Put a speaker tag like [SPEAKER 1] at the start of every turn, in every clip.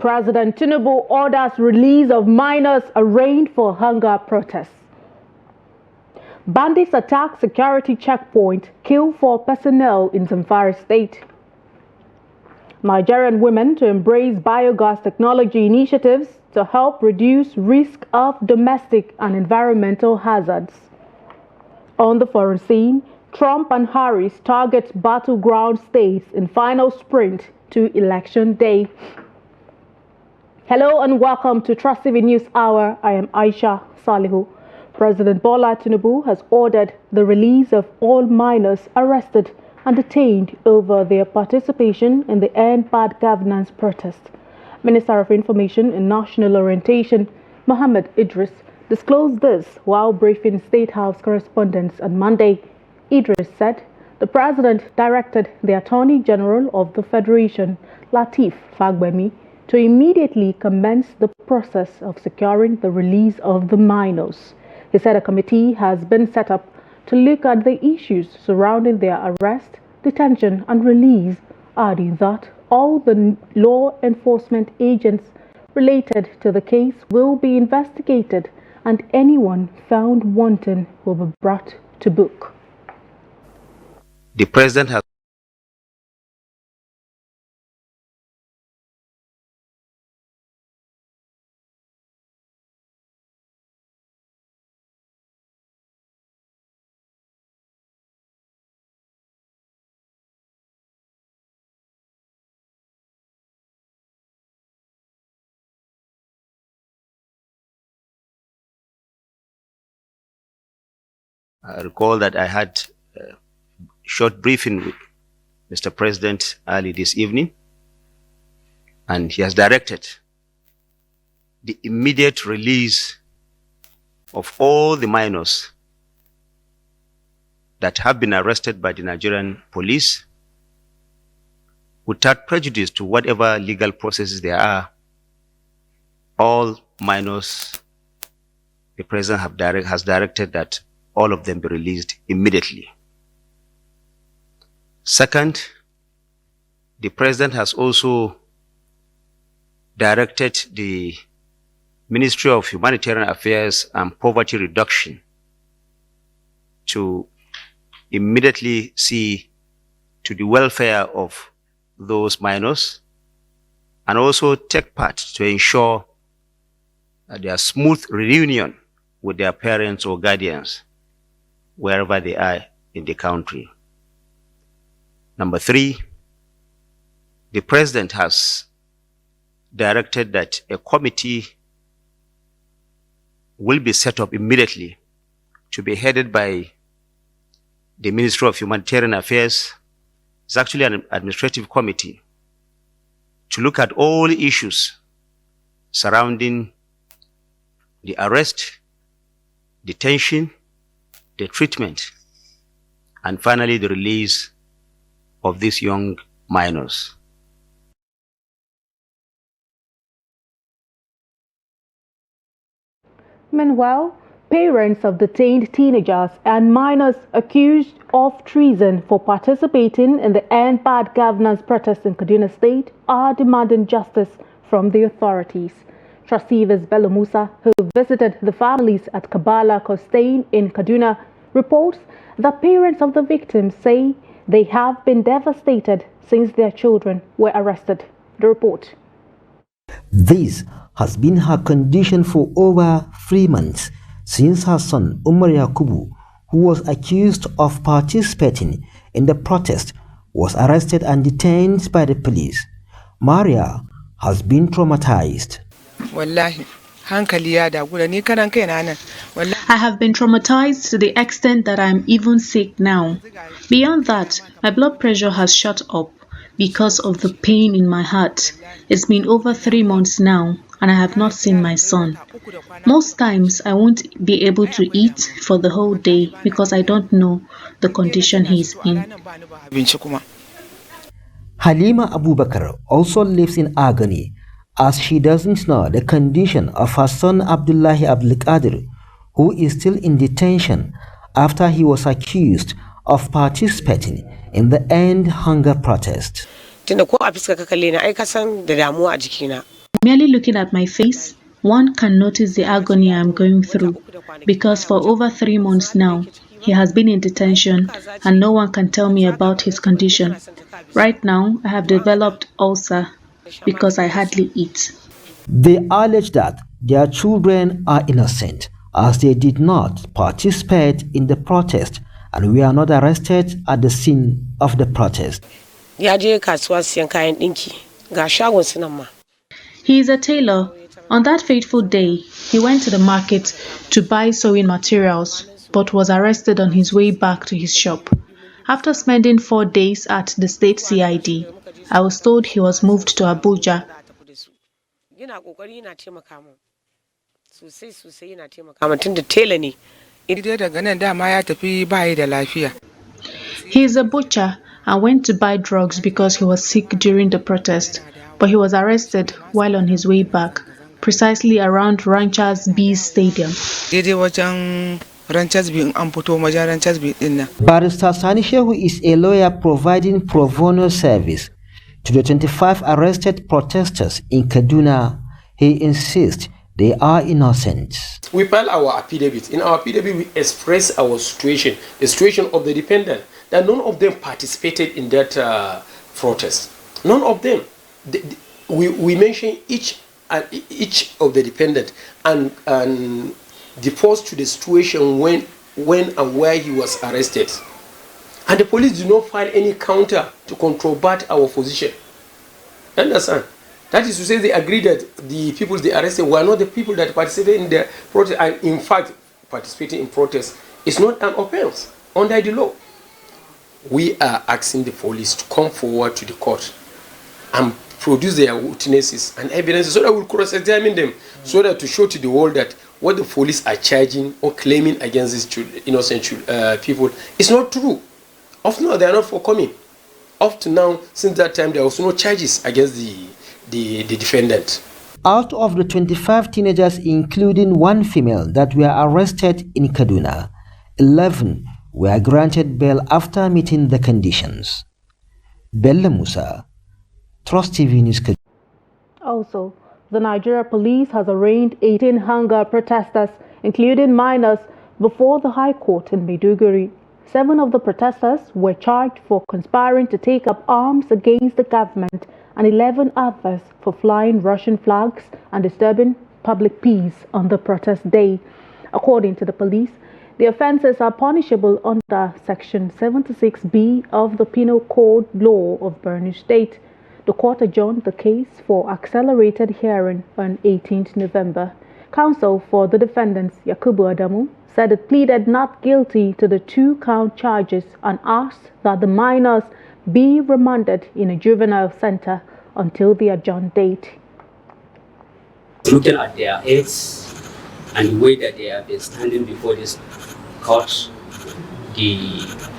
[SPEAKER 1] President Tinubu orders release of minors arraigned for hunger protests. Bandits attack security checkpoint, kill 4 personnel in Zamfara state. Nigerian women to embrace biogas technology initiatives to help reduce risk of domestic and environmental hazards. On the foreign scene, Trump and Harris target battleground states in final sprint to election day. Hello and welcome to Trust TV News Hour. I am Aisha Salihu. President Bola Tinubu has ordered the release of all minors arrested and detained over their participation in the End Bad Governance protest. Minister of Information and National Orientation, Mohammed Idris, disclosed this while briefing State House correspondents on Monday. Idris said the president directed the Attorney General of the Federation, Lateef Fagbemi, to immediately commence the process of securing the release of the minors. He said a committee has been set up to look at the issues surrounding their arrest, detention and release, adding that all the law enforcement agents related to the case will be investigated and anyone found wanting will be brought to book.
[SPEAKER 2] The president has I recall that I had a short briefing with Mr. President early this evening, and he has directed the immediate release of all the minors that have been arrested by the Nigerian police without prejudice to whatever legal processes there are. All minors, the president has directed that all of them be released immediately. Second, the president has also directed the Ministry of Humanitarian Affairs and Poverty Reduction to immediately see to the welfare of those minors and also take part to ensure their smooth reunion with their parents or guardians wherever they are in the country. Number 3, the president has directed that a committee will be set up immediately to be headed by the Ministry of Humanitarian Affairs. It's actually an administrative committee to look at all issues surrounding the arrest, detention, the treatment, and finally the release of these young minors.
[SPEAKER 1] Meanwhile, parents of detained teenagers and minors accused of treason for participating in the End Bad Governance protest in Kaduna State are demanding justice from the authorities. Trustee Bello Musa, who visited the families at Kabala Costain in Kaduna, reports that parents of the victims say they have been devastated since their children were arrested. The report.
[SPEAKER 3] This has been her condition for over 3 months since her son Umar Yakubu, who was accused of participating in the protest, was arrested and detained by the police. Maria has been traumatized.
[SPEAKER 4] I have
[SPEAKER 5] been traumatized to the extent that I am even sick now. Beyond that, my blood pressure has shot up because of the pain in my heart. It's been over 3 months now and I have not seen my son. Most times I won't be able to eat for the whole day because I don't know the condition he's in.
[SPEAKER 3] Halima Abubakar also lives in agony as she doesn't know the condition of her son Abdullahi Abdulkadir, who is still in detention after he was accused of participating in the End Hunger protest.
[SPEAKER 5] Merely looking at my face, one can notice the agony I am going through, because for over 3 months now, he has been in detention and no one can tell me about his condition. Right now, I have developed ulcer because I hardly eat.
[SPEAKER 3] They allege that their children are innocent as they did not participate in the protest and were not arrested at the scene of the protest.
[SPEAKER 5] He is a tailor. On that fateful day, he went to the market to buy sewing materials but was arrested on his way back to his shop. After spending 4 days at the state CID, I was told he was moved to Abuja. He is a butcher and went to buy drugs because he was sick during the protest, but he was arrested while on his way back, precisely around Ranchers B's Stadium.
[SPEAKER 3] Barrister Sani Shehu is a lawyer providing pro bono service to the 25 arrested protesters in Kaduna. He insists they are innocent.
[SPEAKER 6] We file our affidavit. In our affidavit, we express our situation, the situation of the dependent, that none of them participated in that protest. None of them. We mention each of the dependent and deposed to the situation when and where he was arrested. And the police do not file any counter to controvert our position. Understand? That is to say, they agree that the people they arrested were not the people that participated in the protest. And in fact, participating in protest is not an offense under the law. We are asking the police to come forward to the court and produce their witnesses and evidence so that we'll cross-examine them, so that to show to the world that what the police are charging or claiming against these innocent people is not true. Up to now, they are not forthcoming. Up to now, since that time, there was no charges against the defendant.
[SPEAKER 3] Out of the 25 teenagers, including one female, that were arrested in Kaduna, 11 were granted bail after meeting the conditions. Bella Musa, Trust TV News.
[SPEAKER 1] Also, the Nigeria police has arraigned 18 hunger protesters, including minors, before the High Court in Maiduguri. 7 of the protesters were charged for conspiring to take up arms against the government and 11 others for flying Russian flags and disturbing public peace on the protest day. According to the police, the offences are punishable under Section 76B of the Penal Code Law of Borno State. The court adjourned the case for accelerated hearing on 18th November. Counsel for the defendants, Yakubu Adamu, said it pleaded not guilty to the 2-count charges and asked that the minors be remanded in a juvenile center until the adjourned date.
[SPEAKER 7] Looking at their age and the way that they have been standing before this court, the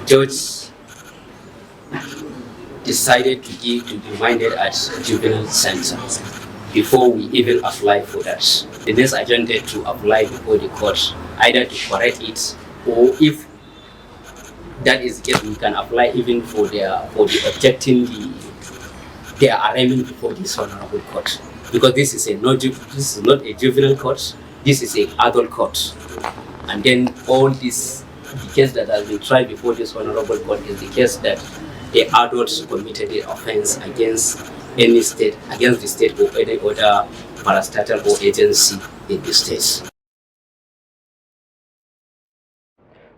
[SPEAKER 7] judge decided to be remanded at juvenile center before we even apply for that. The next agenda to apply before the court, either to correct it, or if that is the case, we can apply even for the objecting their arraignment before this honorable court, because this is not a juvenile court, this is an adult court. And then all this, the case that has been tried before this honorable court is the case that the adults committed the offense against any state, against the state or any other parastatal or agency in the state.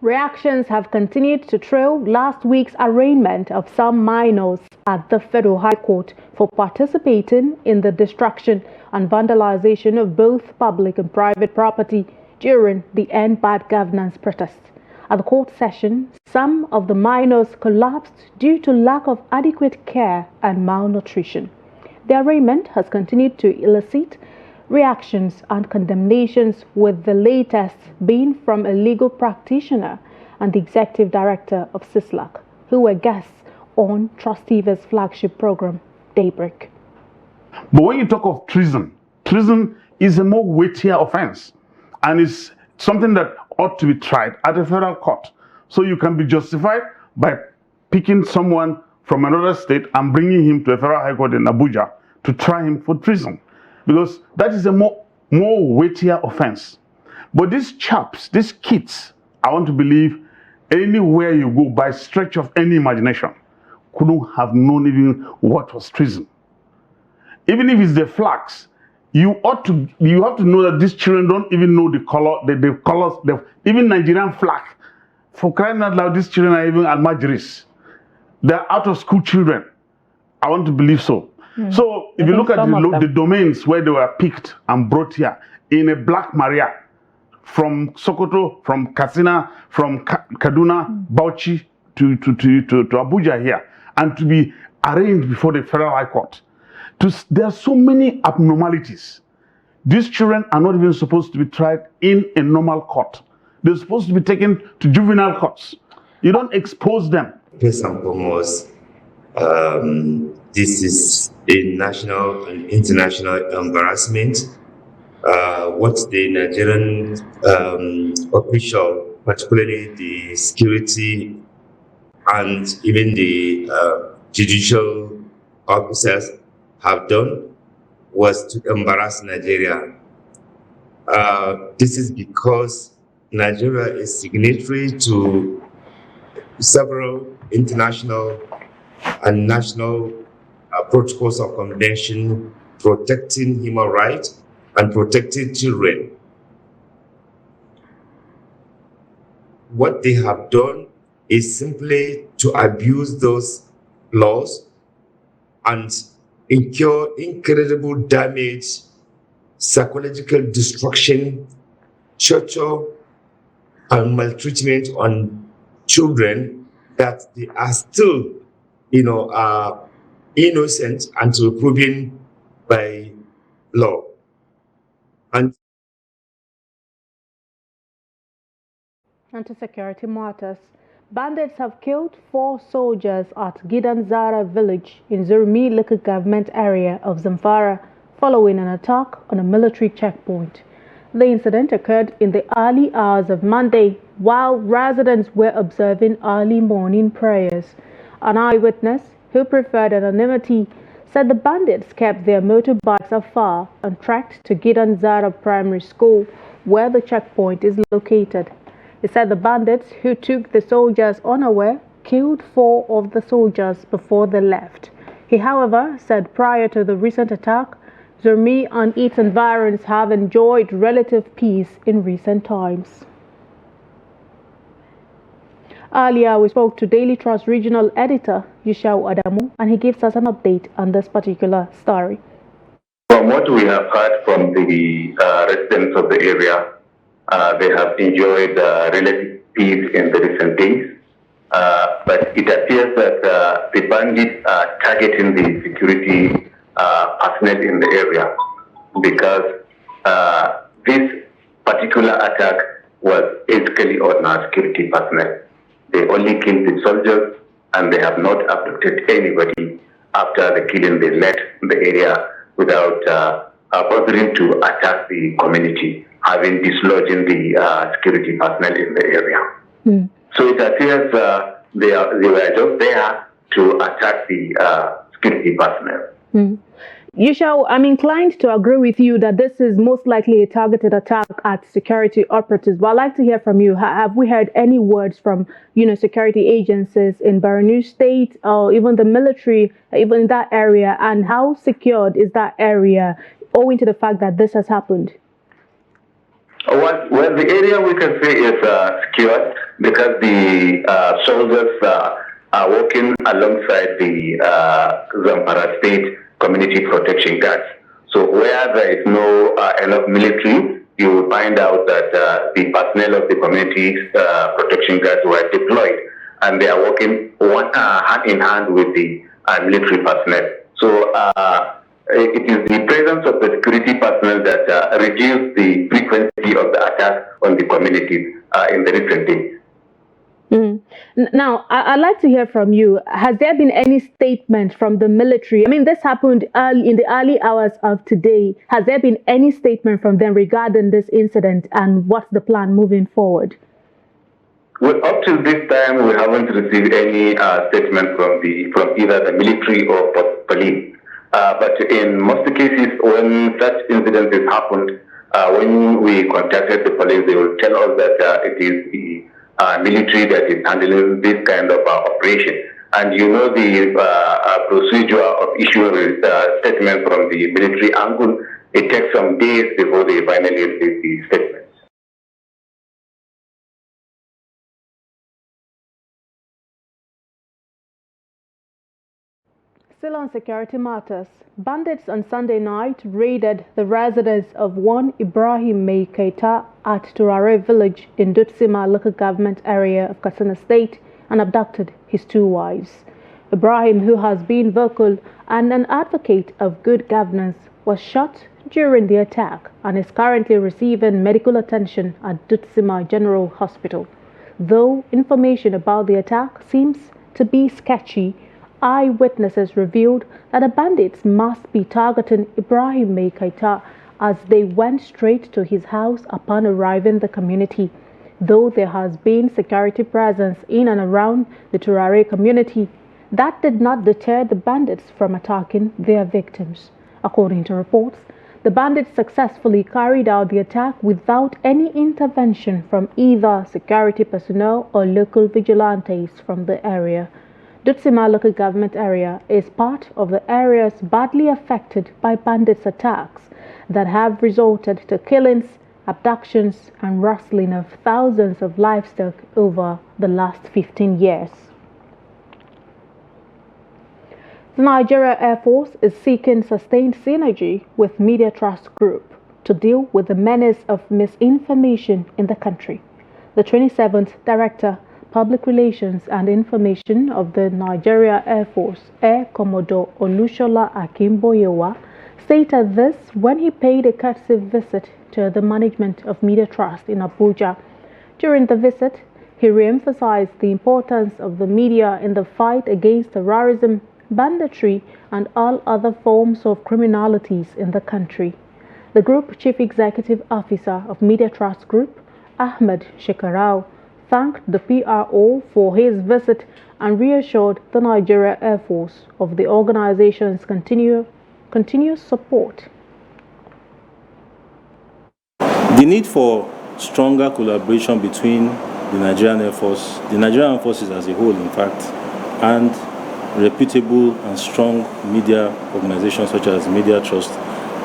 [SPEAKER 1] Reactions have continued to trail last week's arraignment of some minors at the Federal High Court for participating in the destruction and vandalization of both public and private property during the End Bad Governance protest. At the court session, some of the minors collapsed due to lack of adequate care and malnutrition. The arraignment has continued to elicit reactions and condemnations, with the latest being from a legal practitioner and the executive director of CISLAC, who were guests on Trust TV's flagship program, Daybreak.
[SPEAKER 8] But when you talk of treason, treason is a more weightier offense, and it's something that ought to be tried at a federal court. So you can be justified by picking someone from another state and bringing him to a federal high court in Abuja to try him for treason. because that is a more weightier offense. But these chaps, these kids, I want to believe anywhere you go by stretch of any imagination couldn't have known even what was treason. Even if it's the flags, you have to know that these children don't even know the colors, even Nigerian flag. For crying out loud, these children are even almajiris. They're out of school children. I want to believe so. So if you look at the domains where they were picked and brought here in a Black Maria, from Sokoto, from Katsina, from Kaduna, Bauchi to Abuja here, and to be arraigned before the Federal High Court. There are so many abnormalities. These children are not even supposed to be tried in a normal court. They're supposed to be taken to juvenile courts. You don't expose them.
[SPEAKER 9] First and foremost, this is a national and international embarrassment. What the Nigerian official, particularly the security and even the judicial officers have done was to embarrass Nigeria. This is because Nigeria is signatory to several international and national protocols of convention protecting human rights and protecting children. What they have done is simply to abuse those laws and incur incredible damage, psychological destruction, torture, and maltreatment on children that they are still, innocent until proven by law. And
[SPEAKER 1] to security matters, bandits have killed 4 soldiers at Gidanzara village in Zurmi local government area of Zamfara following an attack on a military checkpoint. The incident occurred in the early hours of Monday while residents were observing early morning prayers. An eyewitness, who preferred anonymity, said the bandits kept their motorbikes afar and trekked to Gidanzara Primary School, where the checkpoint is located. He said the bandits, who took the soldiers unaware, killed 4 of the soldiers before they left. He, however, said prior to the recent attack, Zurmi and its environs have enjoyed relative peace in recent times. Earlier, we spoke to Daily Trust regional editor Yushau Adamu, and he gives us an update on this particular story.
[SPEAKER 10] From what we have heard from the residents of the area, they have enjoyed relative peace in the recent days. But it appears that the bandits are targeting the security personnel in the area because this particular attack was basically on our security personnel. They only killed the soldiers and they have not abducted anybody. After the killing, they left the area without bothering to attack the community, having dislodging the security personnel in the area. So it appears they were just there to attack the security personnel.
[SPEAKER 1] Yushau, I'm inclined to agree with you that this is most likely a targeted attack at security operatives. But I'd like to hear from you. Have we heard any words from, security agencies in Borno State or even the military, even in that area? And how secured is that area owing to the fact that this has happened?
[SPEAKER 10] Well, the area we can say is secured because the soldiers are working alongside the Zamfara State Community Protection Guards. So where there is no enough military, you will find out that the personnel of the Community Protection Guards were deployed and they are working hand in hand with the military personnel. So it is the presence of the security personnel that reduced the frequency of the attack on the communities in the recent days.
[SPEAKER 1] Now, I'd like to hear from you. Has there been any statement from the military? I mean, this happened in the early hours of today. Has there been any statement from them regarding this incident and what's the plan moving forward?
[SPEAKER 10] Well, up to this time, we haven't received any statement from either the military or police. But in most cases, when such incidents happened, when we contacted the police, they will tell us that it is the military that is handling this kind of operation. And you know the procedure of issuing a statement from the military angle, it takes some days before they finally release the statement.
[SPEAKER 1] Still on security matters, bandits on Sunday night raided the residence of one Ibrahim May Keita at Turare village in Dutsima local government area of Katsina State and abducted his two wives. Ibrahim, who has been vocal and an advocate of good governance, was shot during the attack and is currently receiving medical attention at Dutsima General Hospital. Though information about the attack seems to be sketchy, eyewitnesses revealed that the bandits must be targeting Ibrahim May Keita as they went straight to his house upon arriving the community. Though there has been security presence in and around the Turare community, that did not deter the bandits from attacking their victims. According to reports, the bandits successfully carried out the attack without any intervention from either security personnel or local vigilantes from the area. Dutsima local government area is part of the areas badly affected by bandits' attacks that have resulted to killings, abductions, and rustling of thousands of livestock over the last 15 years. The Nigeria Air Force is seeking sustained synergy with Media Trust Group to deal with the menace of misinformation in the country. The 27th Director, Public Relations and Information of the Nigeria Air Force, Air Commodore Olushola Akimboyewa, stated this when he paid a courtesy visit to the management of Media Trust in Abuja. During the visit, he re-emphasized the importance of the media in the fight against terrorism, banditry, and all other forms of criminalities in the country. The Group Chief Executive Officer of Media Trust Group, Ahmed Shekarau, thanked the PRO for his visit and reassured the Nigeria Air Force of the organization's continuous support.
[SPEAKER 11] The need for stronger collaboration between the Nigerian Air Force, the Nigerian Air Forces as a whole, in fact, and reputable and strong media organizations such as Media Trust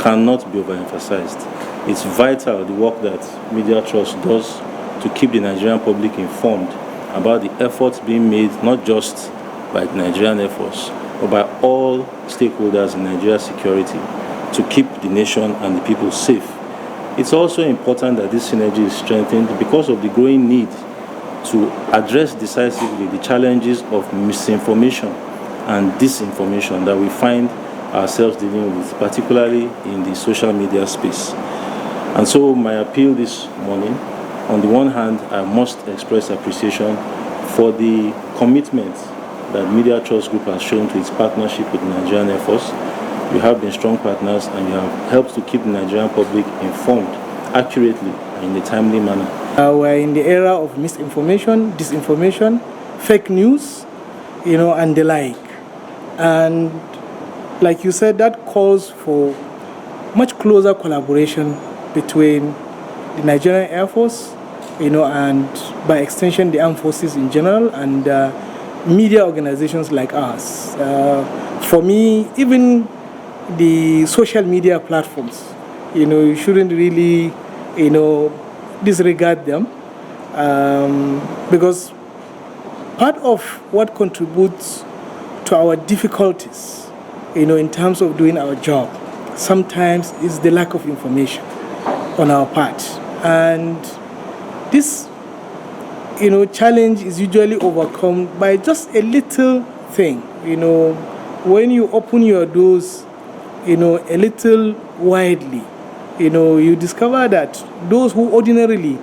[SPEAKER 11] cannot be overemphasized. It's vital, the work that Media Trust does to keep the Nigerian public informed about the efforts being made not just by the Nigerian Air Force, but by all stakeholders in Nigeria's security to keep the nation and the people safe. It's also important that this synergy is strengthened because of the growing need to address decisively the challenges of misinformation and disinformation that we find ourselves dealing with, particularly in the social media space. And so my appeal this morning, on the one hand, I must express appreciation for the commitment that Media Trust Group has shown to its partnership with the Nigerian Air Force. You have been strong partners and you have helped to keep the Nigerian public informed accurately and in a timely manner.
[SPEAKER 12] We're in the era of misinformation, disinformation, fake news, and the like. And like you said, that calls for much closer collaboration between the Nigerian Air Force, and by extension the armed forces in general, and media organizations like us. For me, even the social media platforms, you shouldn't really, disregard them, because part of what contributes to our difficulties, in terms of doing our job, sometimes is the lack of information on our part. And this, challenge is usually overcome by just a little thing. When you open your doors, a little widely, you discover that those who ordinarily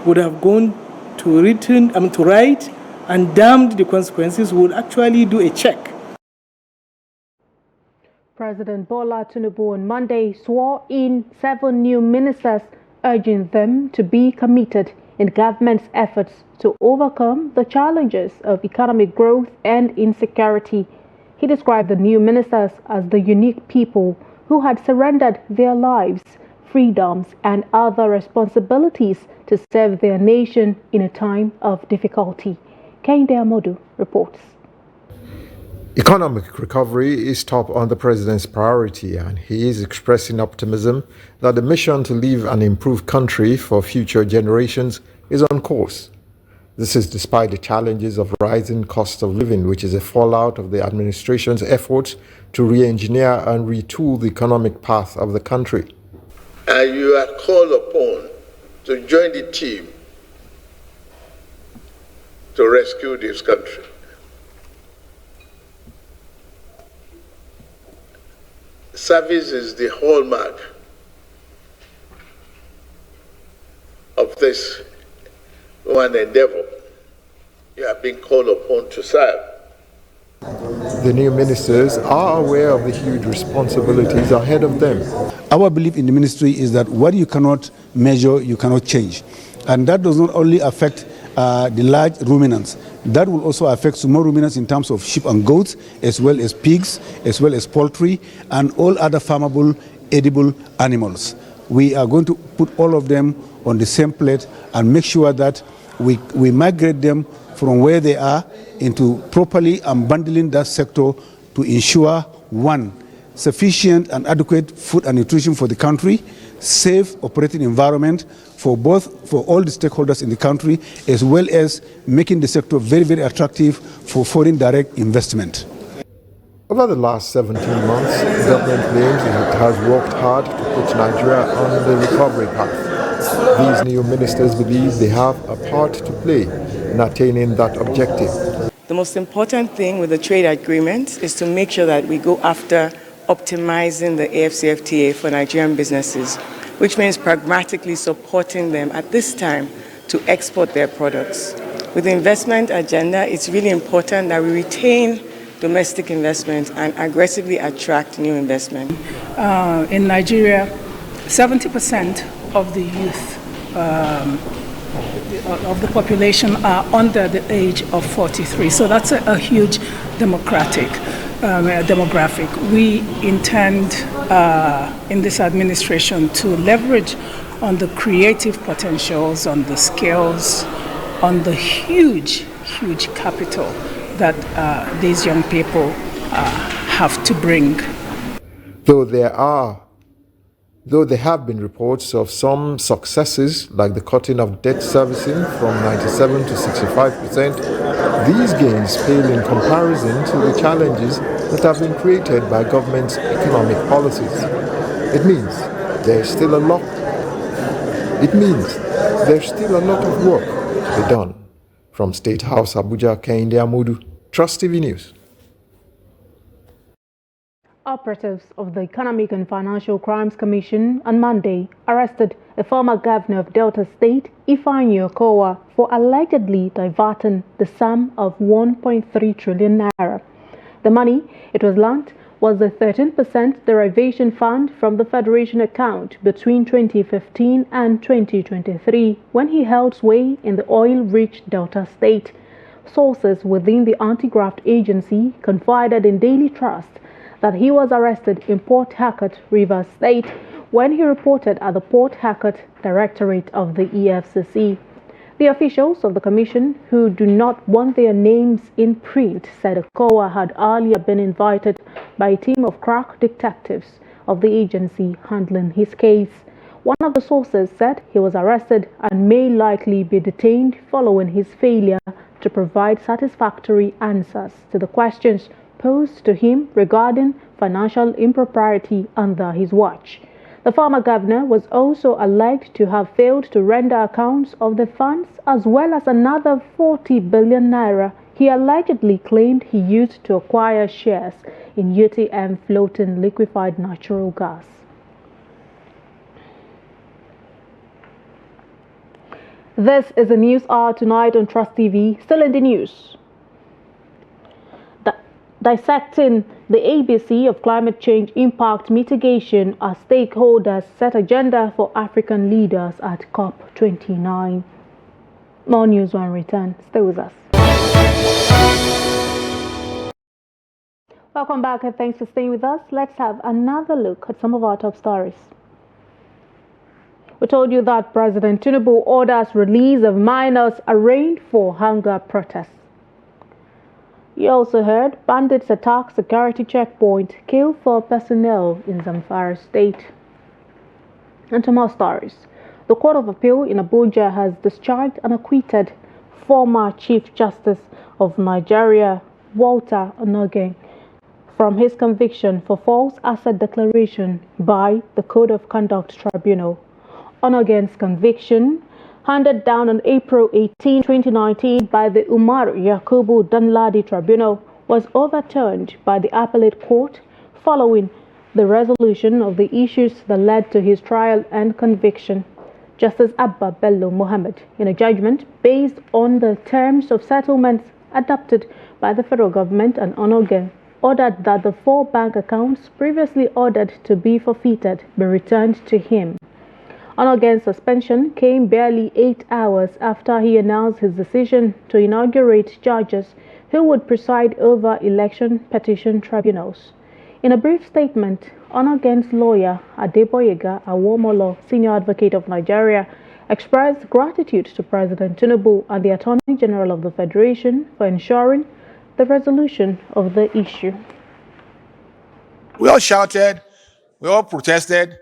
[SPEAKER 12] would have gone to write and damned the consequences would actually do a check.
[SPEAKER 1] President Bola Tinubu on Monday swore in 7 new ministers, urging them to be committed in government's efforts to overcome the challenges of economic growth and insecurity. He described the new ministers as the unique people who had surrendered their lives, freedoms and other responsibilities to serve their nation in a time of difficulty. Kehinde Amodu reports.
[SPEAKER 13] Economic recovery is top on the president's priority, and he is expressing optimism that the mission to leave an improved country for future generations is on course. This is despite the challenges of rising cost of living, which is a fallout of the administration's efforts to re-engineer and retool the economic path of the country.
[SPEAKER 14] And you are called upon to join the team to rescue this country. Service is the hallmark of this one endeavor. You are being called upon to serve.
[SPEAKER 13] The new ministers are aware of the huge responsibilities ahead of them.
[SPEAKER 15] Our belief in the ministry is that what you cannot measure, you cannot change. And that does not only affect the large ruminants, that will also affect small ruminants in terms of sheep and goats, as well as pigs, as well as poultry, and all other farmable, edible animals. We are going to put all of them on the same plate and make sure that we migrate them from where they are into properly unbundling that sector to ensure, one, sufficient and adequate food and nutrition for the country, safe operating environment for all the stakeholders in the country, as well as making the sector very, very attractive for foreign direct investment.
[SPEAKER 13] Over the last 17 months, the government claims it has worked hard to put Nigeria on the recovery path. These new ministers believe they have a part to play in attaining that objective.
[SPEAKER 4] The most important thing with the trade agreement is to make sure that we go after optimizing the AFCFTA for Nigerian businesses, which means pragmatically supporting them at this time to export their products. With the investment agenda, it's really important that we retain domestic investment and aggressively attract new investment.
[SPEAKER 16] In Nigeria, 70% of the youth of the population are under the age of 43. So that's a huge demographic. We intend in this administration to leverage on the creative potentials, on the skills, on the huge capital that these young people have to bring.
[SPEAKER 13] Though there have been reports of some successes, like the cutting of debt servicing from 97 to 65%, these gains pale in comparison to the challenges that have been created by government's economic policies. It means there's still a lot of work to be done. From State House, Abuja, Kehinde Amodu, Trust TV News.
[SPEAKER 1] Operatives of the Economic and Financial Crimes Commission on Monday arrested a former governor of Delta State, Ifeanyi Okowa, for allegedly diverting the sum of 1.3 trillion naira. The money, it was learnt, was a 13% derivation fund from the Federation account between 2015 and 2023, when he held sway in the oil-rich Delta State. Sources within the anti-graft agency confided in Daily Trust that he was arrested in Port Harcourt, Rivers State, when he reported at the Port Harcourt Directorate of the EFCC. The officials of the commission, who do not want their names in print, said Okowa had earlier been invited by a team of crack detectives of the agency handling his case. One of the sources said he was arrested and may likely be detained following his failure to provide satisfactory answers to the questions posed to him regarding financial impropriety under his watch. The former governor was also alleged to have failed to render accounts of the funds, as well as another 40 billion naira he allegedly claimed he used to acquire shares in UTM floating liquefied natural gas. This is the News Hour tonight on Trust TV. Still in the news. Dissecting the ABC of climate change impact mitigation as stakeholders set agenda for African leaders at COP29. More news when return. Stay with us. Welcome back and thanks for staying with us. Let's have another look at some of our top stories. We told you that President Tinubu orders release of minors arraigned for hunger protests. You also heard bandits attack security checkpoint, kill 4 personnel in Zamfara state. And to more stories. The Court of Appeal in Abuja has discharged and acquitted former Chief Justice of Nigeria, Walter Onogen, from his conviction for false asset declaration by the Code of Conduct Tribunal. Onogen's conviction, handed down on April 18, 2019 by the Umar Yakubu Danladi Tribunal, was overturned by the Appellate Court following the resolution of the issues that led to his trial and conviction. Justice Abba Bello Mohammed, in a judgment based on the terms of settlements adopted by the federal government and Onogen, ordered that the 4 bank accounts previously ordered to be forfeited be returned to him. Onogen's suspension came barely 8 hours after he announced his decision to inaugurate judges who would preside over election petition tribunals. In a brief statement, Onogen's lawyer, Adeboyega Awomolo, Senior Advocate of Nigeria, expressed gratitude to President Tinubu and the Attorney General of the Federation for ensuring the resolution of the issue.
[SPEAKER 17] We all shouted, we all protested.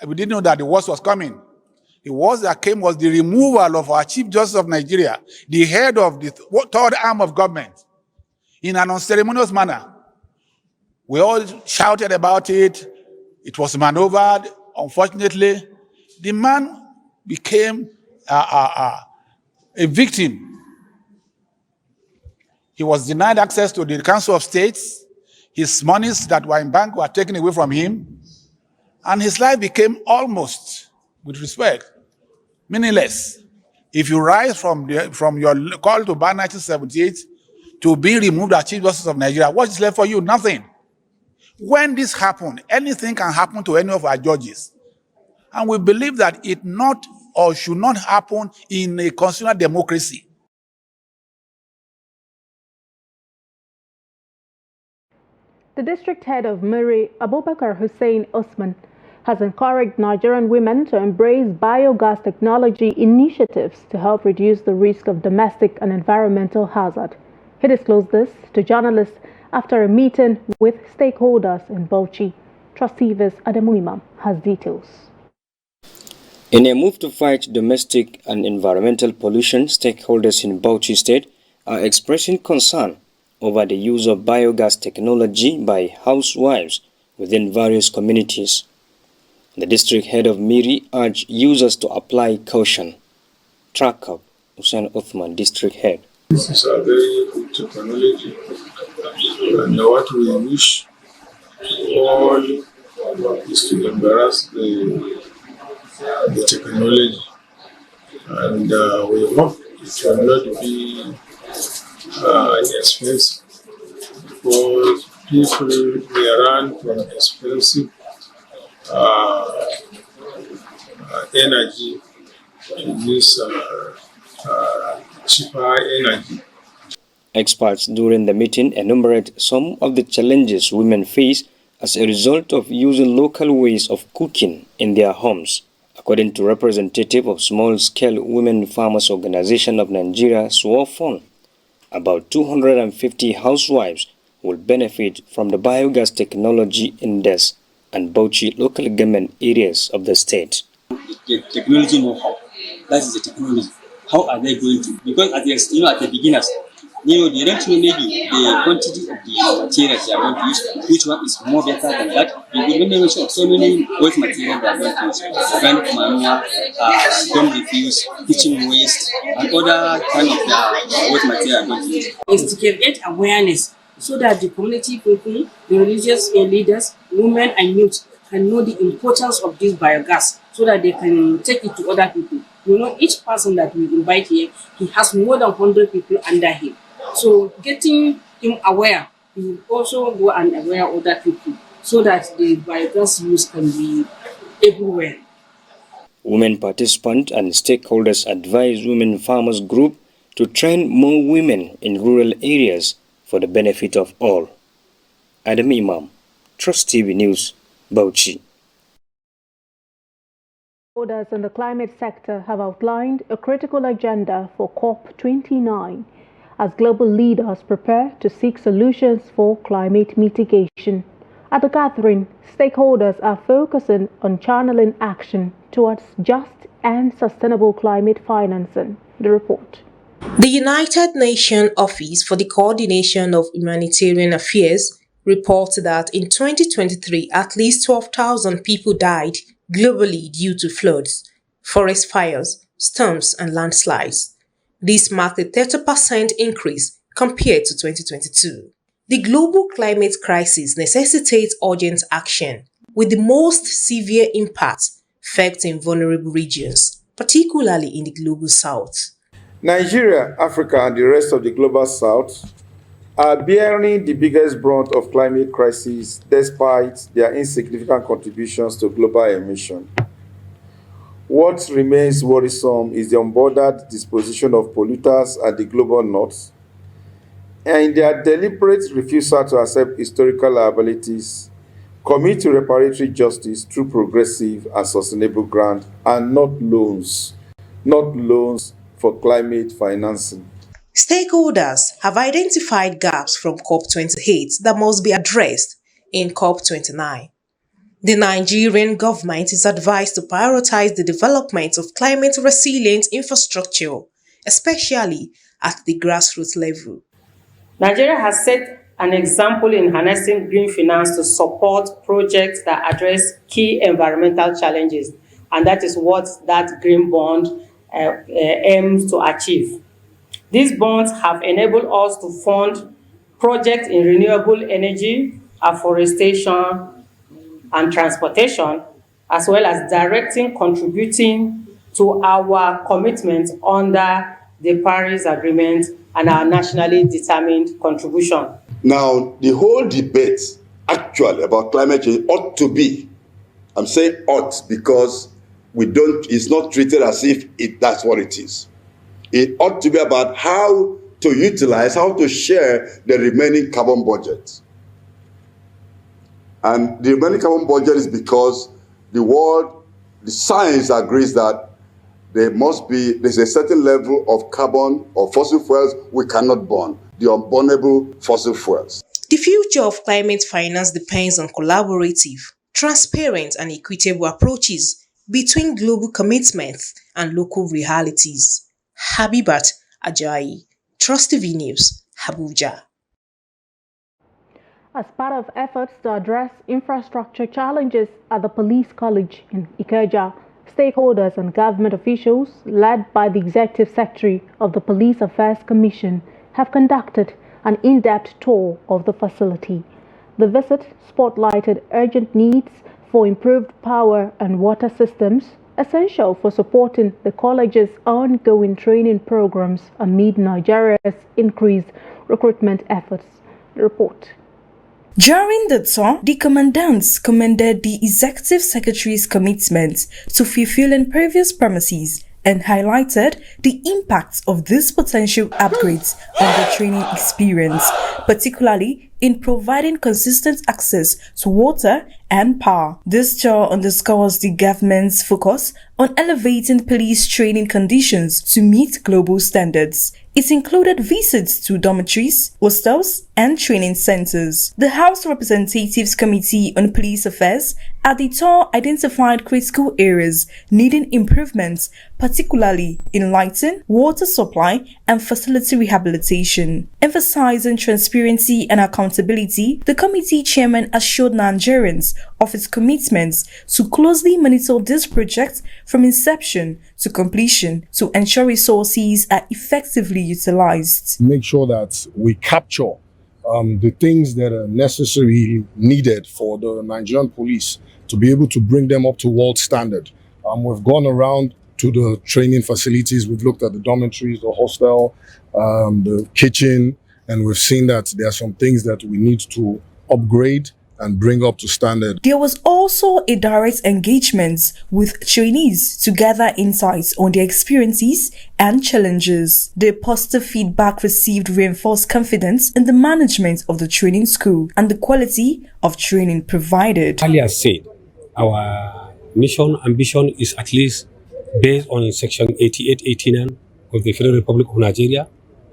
[SPEAKER 17] We didn't know that the worst was coming. The worst that came was the removal of our Chief Justice of Nigeria, the head of the third arm of government, in an unceremonious manner. We all shouted about it. It was maneuvered. Unfortunately, the man became a victim. He was denied access to the Council of States. His monies that were in bank were taken away from him. And his life became almost, with respect, meaningless. If you rise from your call to ban 1978 to being removed as Chief Justice of Nigeria, what is left for you? Nothing. When this happened, anything can happen to any of our judges. And we believe that it not or should not happen in a constitutional democracy.
[SPEAKER 1] The district head of Muri, Abubakar Hussein Osman, has encouraged Nigerian women to embrace biogas technology initiatives to help reduce the risk of domestic and environmental hazard. He disclosed this to journalists after a meeting with stakeholders in Bauchi. Trustees Adamu Imam has details.
[SPEAKER 18] In a move to fight domestic and environmental pollution, stakeholders in Bauchi State are expressing concern over the use of biogas technology by housewives within various communities. The district head of Miri urged users to apply caution. Track up, Hussein Uthman, district head.
[SPEAKER 19] This is a very good technology, and what we wish all is to embrace the technology, and we hope it will not be expensive, because people may run from expensive energy to use cheaper energy.
[SPEAKER 18] Experts during the meeting enumerate some of the challenges women face as a result of using local ways of cooking in their homes. According to representative of Small-Scale Women Farmers Organization of Nigeria, SWOFON, about 250 housewives will benefit from the biogas technology in Des and Bauchi local government areas of the state.
[SPEAKER 20] The technology know-how, that is the technology. How are they going to? Because at the beginners, they don't know maybe the quantity of the materials they are going to use, which one is more better than that. We will never show so many waste materials they are going to use. Organic manure, don't refuse, kitchen waste, and other kind of waste material are going to use.
[SPEAKER 21] Is to create awareness so that the community people, the religious leaders, women and youth can know the importance of this biogas so that they can take it to other people. You know, each person that we invite here, he has more than 100 people under him. So getting him aware, he will also go and aware other people so that the biogas use can be everywhere.
[SPEAKER 18] Women participants and stakeholders advise Women Farmers Group to train more women in rural areas for the benefit of all. Adam Imam, Trust TV News, Bauchi.
[SPEAKER 1] Stakeholders in the climate sector have outlined a critical agenda for COP29 as global leaders prepare to seek solutions for climate mitigation. At the gathering, stakeholders are focusing on channeling action towards just and sustainable climate financing. The report.
[SPEAKER 2] The United Nations Office for the Coordination of Humanitarian Affairs reports that in 2023, at least 12,000 people died globally due to floods, forest fires, storms, and landslides. This marked a 30% increase compared to 2022. The global climate crisis necessitates urgent action, with the most severe impacts affecting vulnerable regions, particularly in the global south.
[SPEAKER 22] Nigeria, Africa, and the rest of the global south are bearing the biggest brunt of climate crisis despite their insignificant contributions to global emission. What remains worrisome is the unbordered disposition of polluters at the global north and their deliberate refusal to accept historical liabilities, commit to reparatory justice through progressive and sustainable grant and not loans for climate financing.
[SPEAKER 2] Stakeholders have identified gaps from COP28 that must be addressed in COP29. The Nigerian government is advised to prioritize the development of climate-resilient infrastructure, especially at the grassroots level.
[SPEAKER 21] Nigeria has set an example in harnessing green finance to support projects that address key environmental challenges, and that is what that green bond aims to achieve. These bonds have enabled us to fund projects in renewable energy, afforestation, and transportation, as well as contributing to our commitment under the Paris Agreement and our nationally determined contribution.
[SPEAKER 23] Now, the whole debate actually about climate change ought to be, I'm saying ought because it's not treated as if that's what it is. It ought to be about how to utilize, how to share the remaining carbon budget. And the remaining carbon budget is because the science agrees that there's a certain level of carbon or fossil fuels we cannot burn, the unburnable fossil fuels.
[SPEAKER 2] The future of climate finance depends on collaborative, transparent, and equitable approaches between global commitments and local realities. Habibat Ajayi, Trust TV News, Abuja.
[SPEAKER 1] As part of efforts to address infrastructure challenges at the police college in Ikeja, stakeholders and government officials, led by the Executive Secretary of the Police Affairs Commission, have conducted an in-depth tour of the facility. The visit spotlighted urgent needs for improved power and water systems, essential for supporting the college's ongoing training programs amid Nigeria's increased recruitment efforts. The report.
[SPEAKER 24] During the tour, the commandants commended the Executive Secretary's commitment to fulfilling previous promises and highlighted the impact of these potential upgrades on the training experience, particularly in providing consistent access to water and power. This tour underscores the government's focus on elevating police training conditions to meet global standards. It included visits to dormitories, hostels, and training centers. The House Representatives Committee on Police Affairs at the tour identified critical areas needing improvements, particularly in lighting, water supply, and facility rehabilitation. Emphasizing transparency and accountability, the committee chairman assured Nigerians of its commitments to closely monitor this project from inception to completion to ensure resources are effectively utilized.
[SPEAKER 25] Make sure that we capture the things that are necessarily needed for the Nigerian police to be able to bring them up to world standard. We've gone around to the training facilities, we've looked at the dormitories, the hostel, the kitchen, and we've seen that there are some things that we need to upgrade and bring up to standard.
[SPEAKER 24] There was also a direct engagement with trainees to gather insights on their experiences and challenges. The positive feedback received reinforced confidence in the management of the training school and the quality of training provided.
[SPEAKER 3] Earlier said, our mission ambition is at least based on Section 88-89 of the Federal Republic of Nigeria,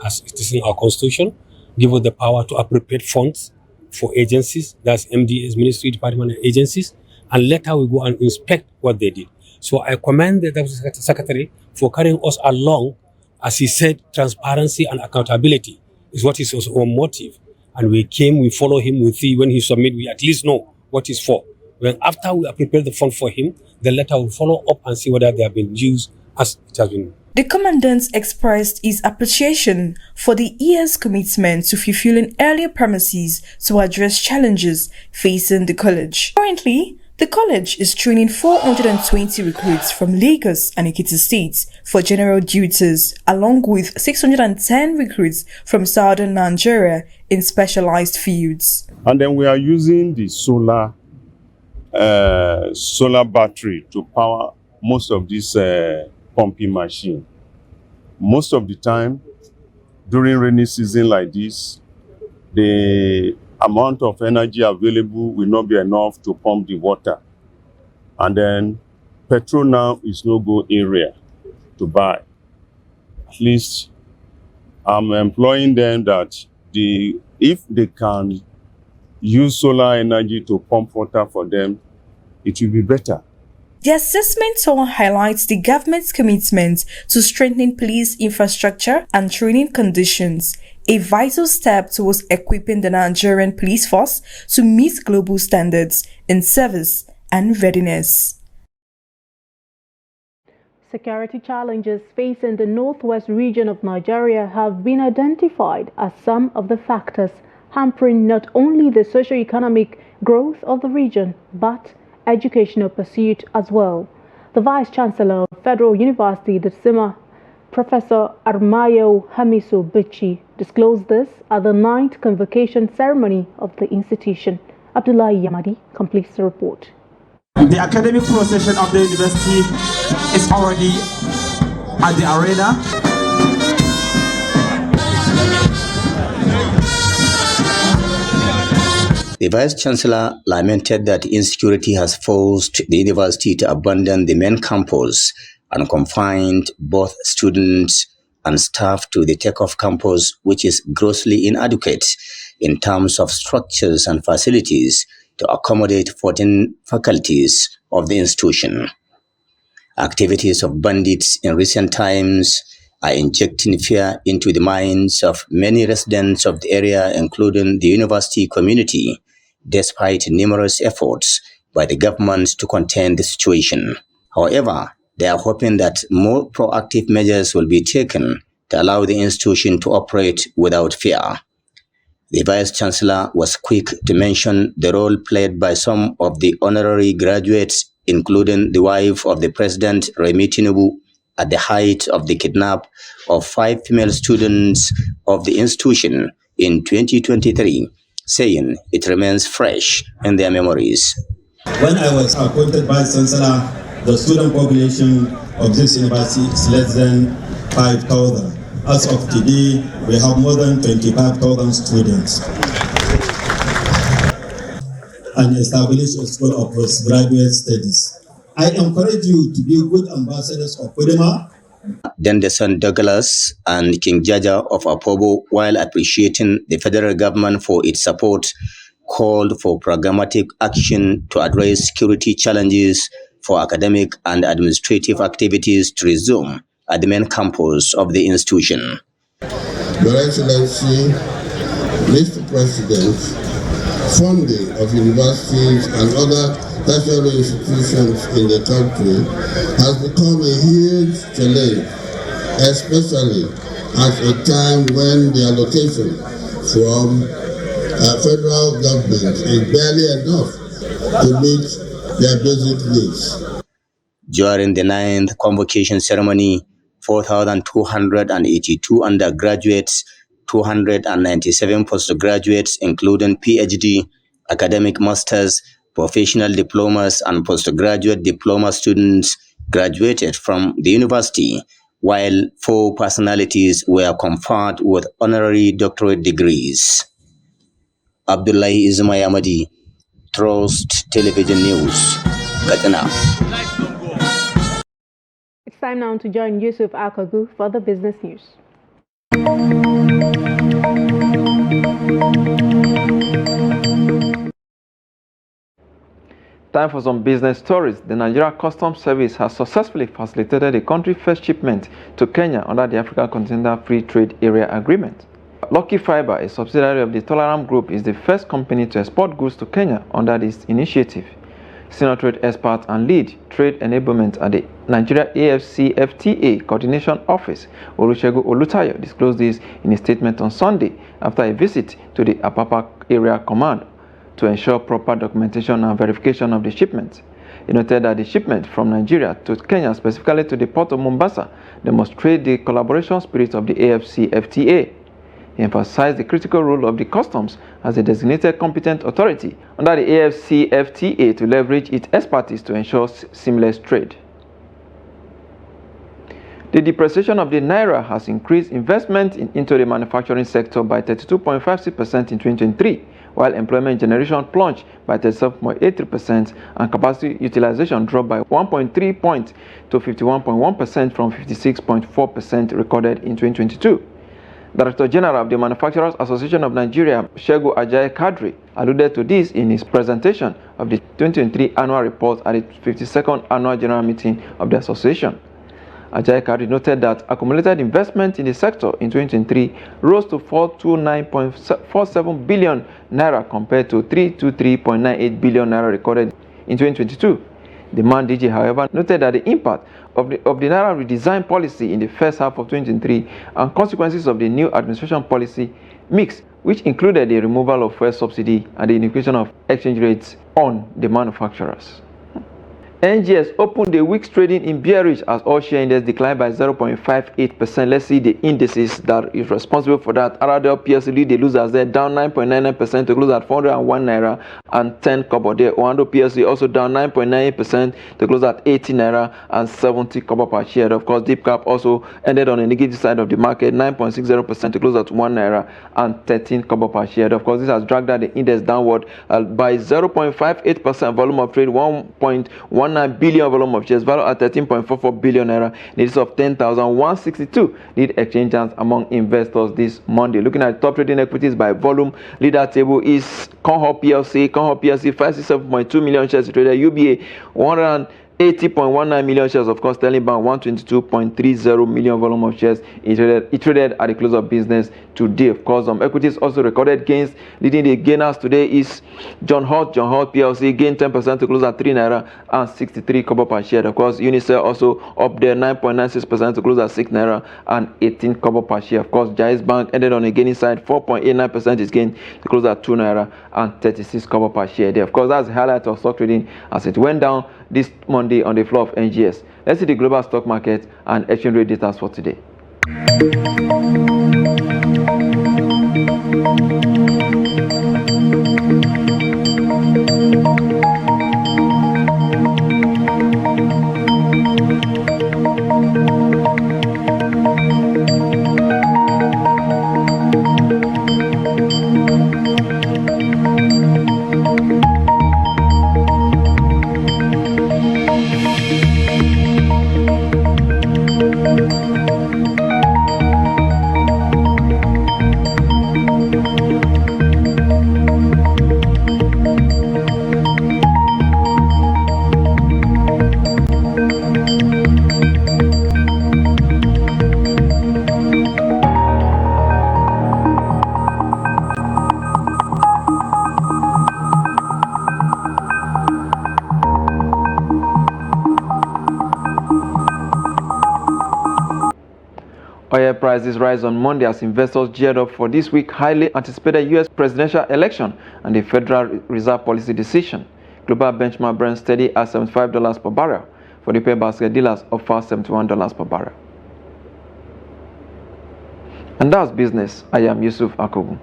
[SPEAKER 3] as it is in our constitution, give us the power to appropriate funds for agencies, that's MDS, Ministry, Department, and agencies, and later we go and inspect what they did. So I commend the Secretary for carrying us along. As he said, transparency and accountability is what is our motive. And we came, we follow him, we see when he submit, we at least know what it's for. When after we have prepared the fund for him, the letter will follow up and see whether they have been used as it has been.
[SPEAKER 24] The commandant expressed his appreciation for the year's commitment to fulfilling earlier promises to address challenges facing the college. Currently, the college is training 420 recruits from Lagos and Ekiti states for general duties, along with 610 recruits from southern Nigeria in specialized fields.
[SPEAKER 5] And then we are using the solar battery to power most of this pumping machine. Most of the time, during rainy season like this, the amount of energy available will not be enough to pump the water. And then petrol now is no go area to buy. At least I'm employing them that if they can use solar energy to pump water for them, it will be better.
[SPEAKER 24] The assessment tour highlights the government's commitment to strengthening police infrastructure and training conditions, a vital step towards equipping the Nigerian police force to meet global standards in service and readiness.
[SPEAKER 1] Security challenges facing the northwest region of Nigeria have been identified as some of the factors hampering not only the socio-economic growth of the region, but educational pursuit as well. The Vice-Chancellor of Federal University, the SIMA, Professor Armayo Hamisu Bichi, disclosed this at the 9th convocation ceremony of the institution. Abdullahi Yamadi completes the report.
[SPEAKER 6] The academic procession of the university is already at the arena.
[SPEAKER 7] The Vice-Chancellor lamented that insecurity has forced the university to abandon the main campus and confined both students and staff to the takeoff campus, which is grossly inadequate in terms of structures and facilities to accommodate 14 faculties of the institution. Activities of bandits in recent times are injecting fear into the minds of many residents of the area, including the university community, despite numerous efforts by the government to contain the situation. However, they are hoping that more proactive measures will be taken to allow the institution to operate without fear. The Vice-Chancellor was quick to mention the role played by some of the honorary graduates, including the wife of the President, Remi Tinubu, at the height of the kidnap of 5 female students of the institution in 2023, saying it remains fresh in their memories.
[SPEAKER 8] When I was appointed Vice-Chancellor, the student population of this university is less than 5,000. As of today, we have more than 25,000 students. And established a school of postgraduate studies. I encourage you to be good ambassadors of Udema.
[SPEAKER 7] Dendeson Douglas and King Jaja of Apobo, while appreciating the federal government for its support, called for programmatic action to address security challenges for academic and administrative activities to resume at the main campus of the institution.
[SPEAKER 26] Your Excellency, Mr. President, funding of universities and other tertiary institutions in the country has become a huge challenge, especially at a time when the allocation from federal government is barely enough to meet their basic needs.
[SPEAKER 7] During the 9th convocation ceremony, 4,282 undergraduates, 297 postgraduates, including PhD, Academic masters, professional diplomas, and postgraduate diploma students graduated from the university, while 4 personalities were conferred with honorary doctorate degrees. Abdullahi Ismayamadi, Trust Television News, Katsina.
[SPEAKER 1] It's time now to join Yusuf Akagu for the business news.
[SPEAKER 9] Time for some business stories. The Nigeria Customs Service has successfully facilitated the country's first shipment to Kenya under the African Continental Free Trade Area Agreement. Lucky Fiber, a subsidiary of the Tolaram Group, is the first company to export goods to Kenya under this initiative. Senior trade expert and lead trade enablement at the Nigeria AFCFTA Coordination Office, Olusegun Olutayo, disclosed this in a statement on Sunday after a visit to the Apapa Area Command to ensure proper documentation and verification of the shipment. He noted that the shipment from Nigeria to Kenya, specifically to the port of Mombasa, demonstrates the collaboration spirit of the AFCFTA. He emphasized the critical role of the customs as a designated competent authority under the AFCFTA to leverage its expertise to ensure seamless trade. The depreciation of the Naira has increased investment into the manufacturing sector by 32.56% in 2023, while employment generation plunged by 37.83% and capacity utilization dropped by 1.3 points to 51.1% from 56.4% recorded in 2022. Director General of the Manufacturers Association of Nigeria, Shegu Ajayi Kadri, alluded to this in his presentation of the 2023 annual report at the 52nd annual general meeting of the association. Ajayi Kadri noted that accumulated investment in the sector in 2023 rose to 429.47 billion naira compared to 323.98 billion naira recorded in 2022. The Man DG, however, noted that the impact of the Naira redesign policy in the first half of 2023 and consequences of the new administration policy mix, which included the removal of fuel subsidy and the increase of exchange rates on the manufacturers. NGS opened the week's trading in bearish as all share index declined by 0.58%. Let's see the indices that is responsible for that. Aradel PLC lead the losers there, down 9.99% to close at 401 naira and 10 kobo there. Oando PLC also down 9.98% to close at 80 naira and 70 kobo per share. Of course, Deep Cap also ended on the negative side of the market, 9.60% to close at 1 naira and 13 kobo per share. Of course, this has dragged down the index downward by 0.58%. Volume of trade 1.19 billion volume of shares, value at 13.44 billion naira. Needs of 10,162 lead exchange hands among investors this Monday. Looking at top trading equities by volume, leader table is Conho PLC 567.2 million shares traded, UBA 180.19 million shares, of course, Sterling Bank 122.30 million volume of shares. It traded at the close of business today. Of course, equities also recorded gains. Leading the gainers today is John Holt PLC gained 10% to close at 3 naira and 63 kobo per share. Of course, Unicel also up there 9.96% to close at 6 naira and 18 kobo per share. Of course, Jais Bank ended on a gaining side, 4.89% is gained to close at 2 naira and 36 kobo per share there. Of course, that's the highlight of stock trading as it went down this Monday on the floor of NGS. Let's see the global stock market and exchange rate data for today. Oil prices rise on Monday as investors geared up for this week's highly anticipated U.S. presidential election and the Federal Reserve policy decision. Global benchmark Brent steady at $75 per barrel. For the pay basket, dealers offer $71 per barrel. And that's business. I am Yusuf Akobu.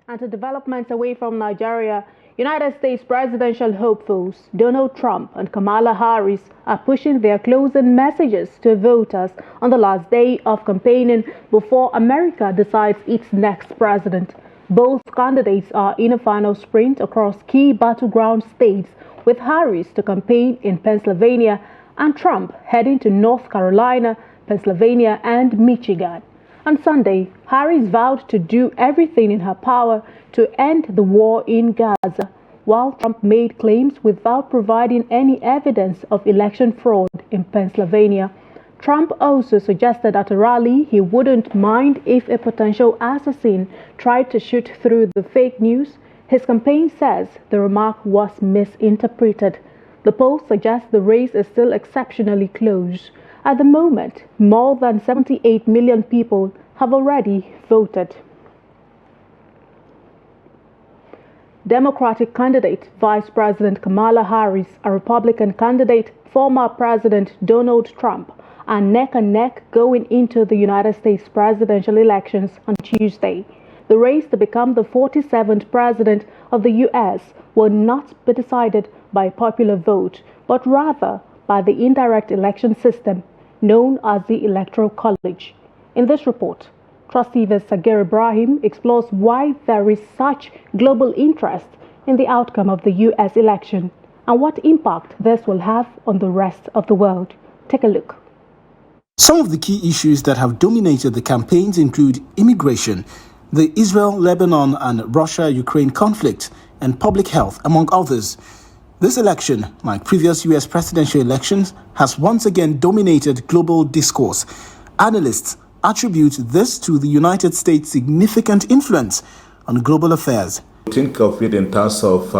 [SPEAKER 1] And to developments away from Nigeria, United States presidential hopefuls Donald Trump and Kamala Harris are pushing their closing messages to voters on the last day of campaigning before America decides its next president. Both candidates are in a final sprint across key battleground states, with Harris to campaign in Pennsylvania and Trump heading to North Carolina, Pennsylvania, and Michigan. On Sunday, Harris vowed to do everything in her power to end the war in Gaza, while Trump made claims without providing any evidence of election fraud in Pennsylvania. Trump also suggested at a rally he wouldn't mind if a potential assassin tried to shoot through the fake news. His campaign says the remark was misinterpreted. The poll suggests the race is still exceptionally close. At the moment, more than 78 million people have already voted. Democratic candidate Vice President Kamala Harris, a Republican candidate former President Donald Trump, are neck and neck going into the United States presidential elections on Tuesday. The race to become the 47th president of the U.S. will not be decided by popular vote, but rather by the indirect election system known as the Electoral College. In this report, Trustee Sagir Ibrahim explores why there is such global interest in the outcome of the U.S. election and what impact this will have on the rest of the world. Take a look.
[SPEAKER 4] Some of the key issues that have dominated the campaigns include immigration, the Israel-Lebanon and Russia-Ukraine conflict, and public health, among others. This election, like previous U.S. presidential elections, has once again dominated global discourse. Analysts attribute this to the United States' significant influence on global affairs.
[SPEAKER 10] Think of it in terms of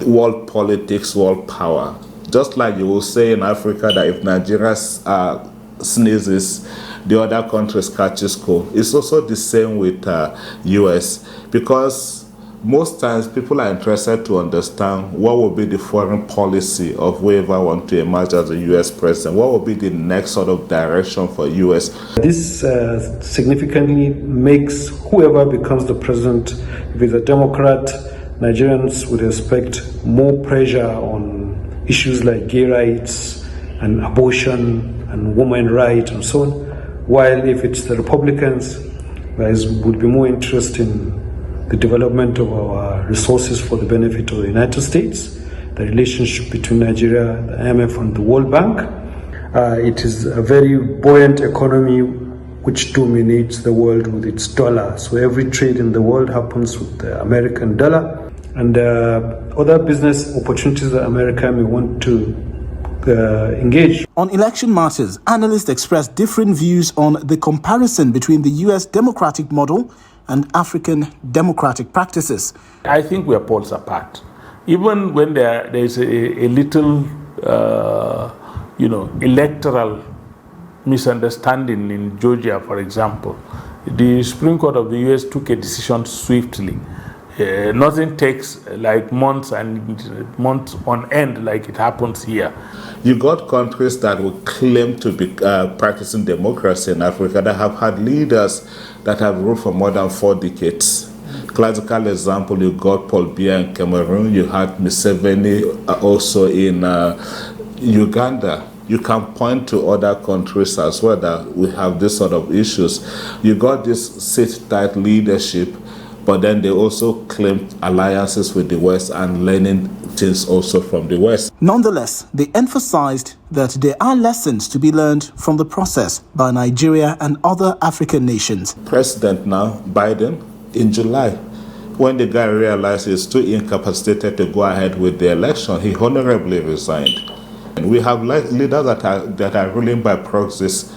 [SPEAKER 10] world politics, world power. Just like you will say in Africa that if Nigeria sneezes, the other countries catches cold. It's also the same with U.S. because most times people are interested to understand what will be the foreign policy of whoever wants to emerge as a U.S. president. What will be the next sort of direction for U.S.?
[SPEAKER 11] This significantly makes whoever becomes the president, if it's a Democrat, Nigerians would expect more pressure on issues like gay rights and abortion and women's rights and so on. While if it's the Republicans, there would be more interest in the development of our resources for the benefit of the United States, the relationship between Nigeria, the IMF, and the World Bank. It is a very buoyant economy which dominates the world with its dollar. So every trade in the world happens with the American dollar, and other business opportunities that America may want to engage.
[SPEAKER 4] On election matters, analysts express different views on the comparison between the U.S. democratic model and African democratic practices.
[SPEAKER 12] I think we are poles apart. Even when there is a little, electoral misunderstanding in Georgia, for example, the Supreme Court of the U.S. took a decision swiftly. Nothing takes like months and months on end like it happens here.
[SPEAKER 10] You got countries that will claim to be practicing democracy in Africa that have had leaders that have ruled for more than 4 decades. Classical example, you got Paul Biya in Cameroon, you had Museveni also in Uganda. You can point to other countries as well that we have this sort of issues. You got this sit-tight leadership, but then they also claimed alliances with the West and learning things also from the West.
[SPEAKER 4] Nonetheless, they emphasized that there are lessons to be learned from the process by Nigeria and other African nations.
[SPEAKER 10] President now, Biden, in July, when the guy realized he's too incapacitated to go ahead with the election, he honorably resigned. And we have leaders that are ruling by proxies,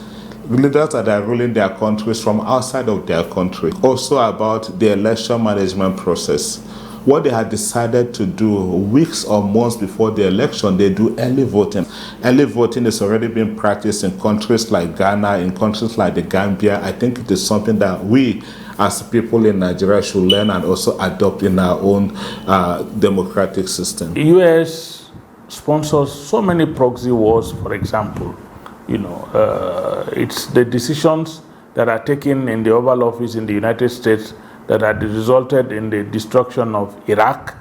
[SPEAKER 10] leaders that are ruling their countries from outside of their country. Also about the election management process. What they had decided to do weeks or months before the election, they do early voting. Early voting is already being practiced in countries like Ghana, in countries like the Gambia. I think it is something that we as people in Nigeria should learn and also adopt in our own democratic system.
[SPEAKER 12] The U.S. sponsors so many proxy wars, for example. It's the decisions that are taken in the Oval Office in the United States that had resulted in the destruction of Iraq.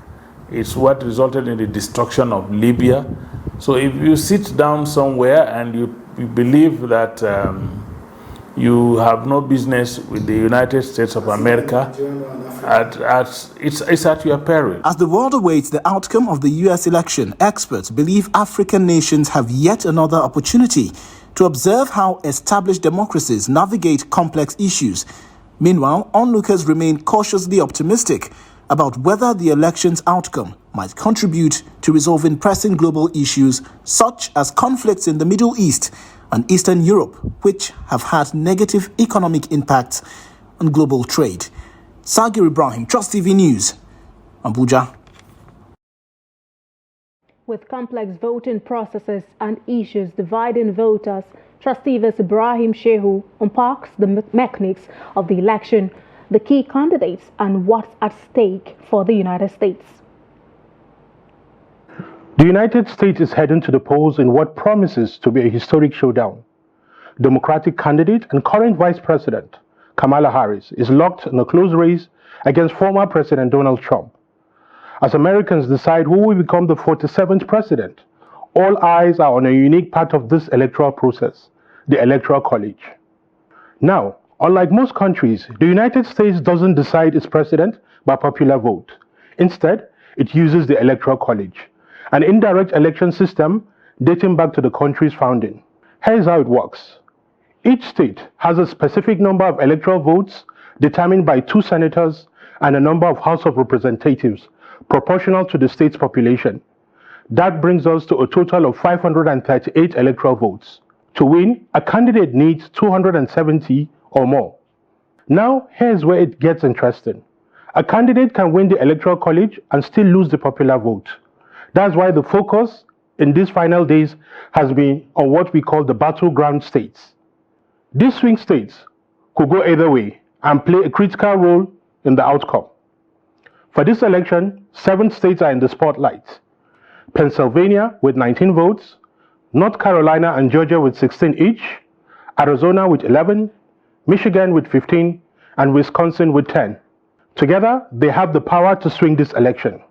[SPEAKER 12] It's what resulted in the destruction of Libya. So if you sit down somewhere and you believe that you have no business with the United States of America, it's at your peril.
[SPEAKER 4] As the world awaits the outcome of the U.S. election, experts believe African nations have yet another opportunity to observe how established democracies navigate complex issues. Meanwhile, onlookers remain cautiously optimistic about whether the election's outcome might contribute to resolving pressing global issues such as conflicts in the Middle East and Eastern Europe, which have had negative economic impacts on global trade. Sagir Ibrahim, Trust TV News, Abuja.
[SPEAKER 1] With complex voting processes and issues dividing voters, Trustee Ibrahim Shehu unpacks the mechanics of the election, the key candidates, and what's at stake for the United States.
[SPEAKER 13] The United States is heading to the polls in what promises to be a historic showdown. Democratic candidate and current Vice President Kamala Harris is locked in a close race against former President Donald Trump. As Americans decide who will become the 47th president, all eyes are on a unique part of this electoral process, the Electoral College. Now, unlike most countries, the United States doesn't decide its president by popular vote. Instead, it uses the Electoral College, an indirect election system dating back to the country's founding. Here's how it works. Each state has a specific number of electoral votes determined by 2 senators and a number of House of Representatives proportional to the state's population. That brings us to a total of 538 electoral votes. To win, a candidate needs 270 or more. Now, here's where it gets interesting. A candidate can win the Electoral College and still lose the popular vote. That's why the focus in these final days has been on what we call the battleground states. These swing states could go either way and play a critical role in the outcome. For this election, 7 states are in the spotlight. Pennsylvania with 19 votes, North Carolina and Georgia with 16 each, Arizona with 11, Michigan with 15, and Wisconsin with 10. Together, they have the power to swing this election.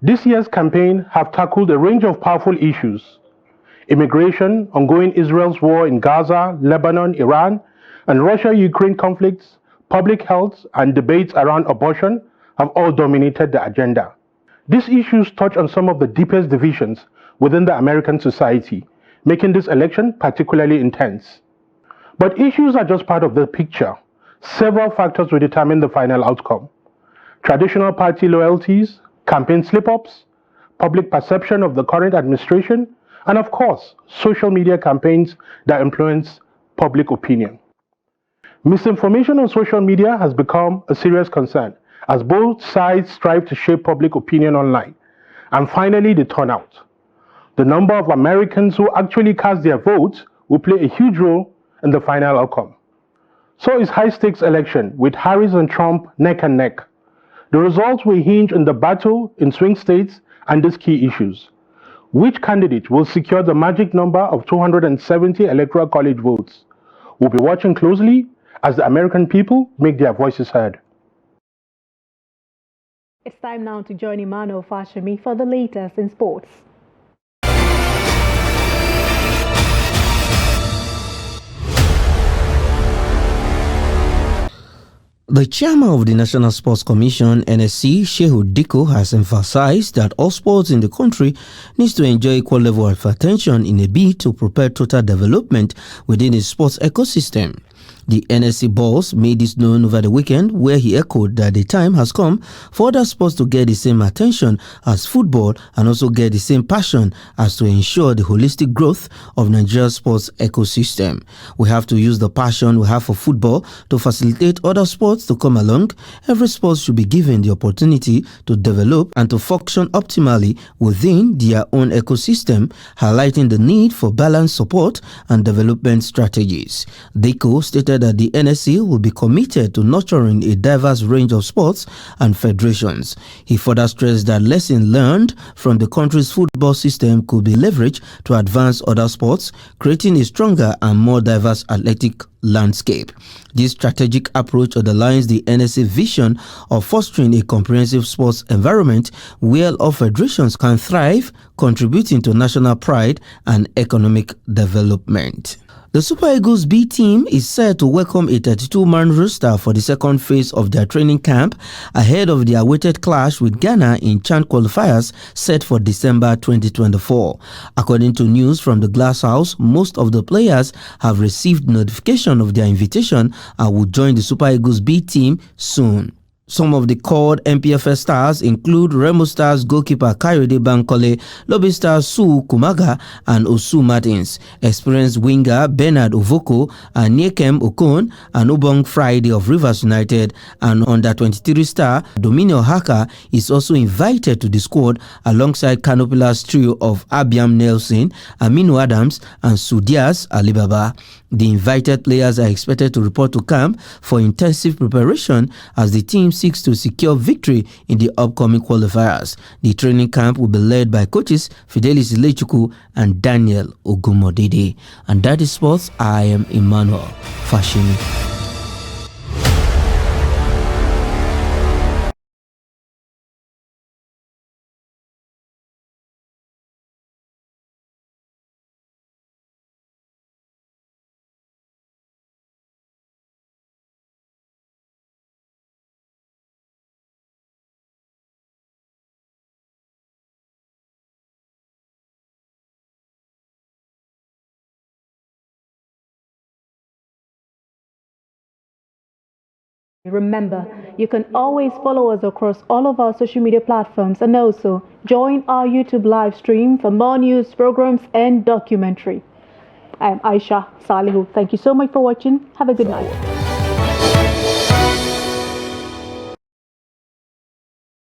[SPEAKER 13] This year's campaign have tackled a range of powerful issues. Immigration, ongoing Israel's war in Gaza, Lebanon, Iran, and Russia-Ukraine conflicts, public health, and debates around abortion have all dominated the agenda. These issues touch on some of the deepest divisions within the American society, making this election particularly intense. But issues are just part of the picture. Several factors will determine the final outcome. Traditional party loyalties, campaign slip-ups, public perception of the current administration, and of course, social media campaigns that influence public opinion. Misinformation on social media has become a serious concern as both sides strive to shape public opinion online. And finally, the turnout. The number of Americans who actually cast their votes will play a huge role in the final outcome. So it's high-stakes election with Harris and Trump neck and neck. The results will hinge on the battle in swing states and these key issues. Which candidate will secure the magic number of 270 Electoral College votes? We'll be watching closely as the American people make their voices heard.
[SPEAKER 1] It's time now to join Emmanuel Fashemi for the latest in sports.
[SPEAKER 14] The chairman of the National Sports Commission, NSC, Shehu Diko, has emphasized that all sports in the country needs to enjoy equal level of attention in a bid to prepare total development within the sports ecosystem. The NSC boss made this known over the weekend, where he echoed that the time has come for other sports to get the same attention as football and also get the same passion as to ensure the holistic growth of Nigeria's sports ecosystem. We have to use the passion we have for football to facilitate other sports to come along. Every sport should be given the opportunity to develop and to function optimally within their own ecosystem, highlighting the need for balanced support and development strategies. Diko stated said that the NSC will be committed to nurturing a diverse range of sports and federations. He further stressed that lessons learned from the country's football system could be leveraged to advance other sports, creating a stronger and more diverse athletic landscape. This strategic approach underlines the NSC vision of fostering a comprehensive sports environment where all federations can thrive, contributing to national pride and economic development. The Super Eagles B team is set to welcome a 32-man roster for the second phase of their training camp ahead of the awaited clash with Ghana in CHAN qualifiers set for December 2024. According to news from the Glass House, most of the players have received notification of their invitation and will join the Super Eagles B team soon. Some of the called MPFS stars include Remo Stars goalkeeper Kayode Bankole, Lobby Stars Sue Kumaga and Osu Martins, experienced winger Bernard Ovoko and Nyekem Okon, and Ubong Friday of Rivers United, and under-23 star Dominion Haka is also invited to the squad alongside Canopilas trio of Abiam Nelson, Aminu Adams and Sudias Alibaba. The invited players are expected to report to camp for intensive preparation as the team seeks to secure victory in the upcoming qualifiers. The training camp will be led by coaches Fidelis Lechuku and Daniel Ogumodede. And that is sports. I am Emmanuel Fashini.
[SPEAKER 1] Remember, you can always follow us across all of our social media platforms and also join our YouTube live stream for more news, programs and documentary. I am Aisha Salihu. Thank you so much for watching. Have a good night.